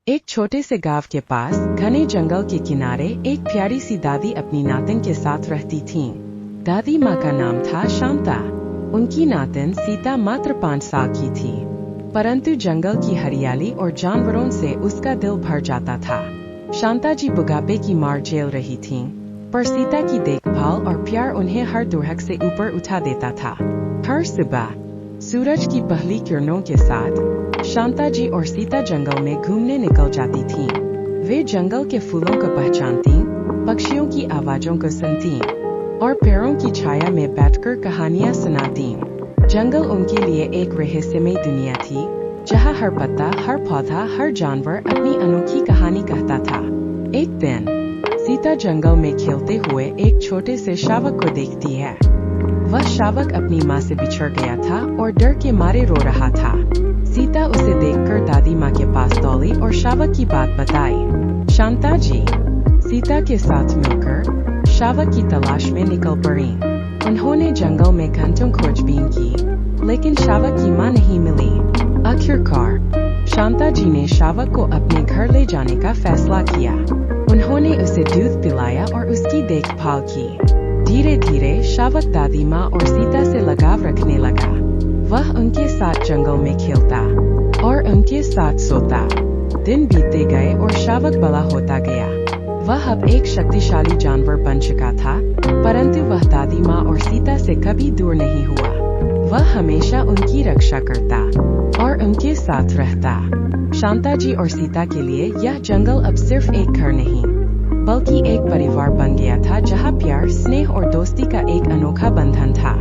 एक छोटे से गांव के पास घने जंगल के किनारे एक प्यारी सी दादी अपनी नातिन के साथ रहती थीं। दादी माँ का नाम था शांता। उनकी नातिन सीता मात्र 5 साल की थी, परंतु जंगल की हरियाली और जानवरों से उसका दिल भर जाता था। शांता जी बुढ़ापे की मार झेल रही थीं, पर सीता की देखभाल और प्यार उन्हें हर दुर्हक से ऊपर उठा देता था। हर सुबह सूरज की पहली किरणों के साथ शांता जी और सीता जंगल में घूमने निकल जाती थीं। वे जंगल के फूलों को पहचानती, पक्षियों की आवाजों को सुनती और पेड़ों की छाया में बैठकर कहानियां सुनाती। जंगल उनके लिए एक रहस्यमय दुनिया थी, जहां हर पत्ता, हर पौधा, हर जानवर अपनी अनोखी कहानी कहता था। एक दिन सीता जंगल में खेलते हुए एक छोटे से शावक को देखती है। वह शावक अपनी माँ से बिछड़ गया था और डर के मारे रो रहा था। सीता उसे देखकर दादी माँ के पास दौड़ी और शावक की बात बताई। शांता जी सीता के साथ मिलकर शावक की तलाश में निकल पड़ी। उन्होंने जंगल में घंटों खोजबीन की, लेकिन शावक की माँ नहीं मिली। आखिरकार शांता जी ने शावक को अपने घर ले जाने का फैसला किया। उन्होंने उसे दूध पिलाया और उसकी देखभाल की। धीरे धीरे शावक दादी माँ और सीता से लगाव रखने लगा। वह उनके साथ जंगल में खेलता और उनके साथ सोता। दिन बीतते गए और शावक बड़ा होता गया। वह अब एक शक्तिशाली जानवर बन चुका था, परंतु वह दादी माँ और सीता से कभी दूर नहीं हुआ। वह हमेशा उनकी रक्षा करता और उनके साथ रहता। शांता जी और सीता के लिए यह जंगल अब सिर्फ एक घर नहीं, बल्कि एक परिवार बन गया था, जहां प्यार, स्नेह और दोस्ती का एक अनोखा बंधन था।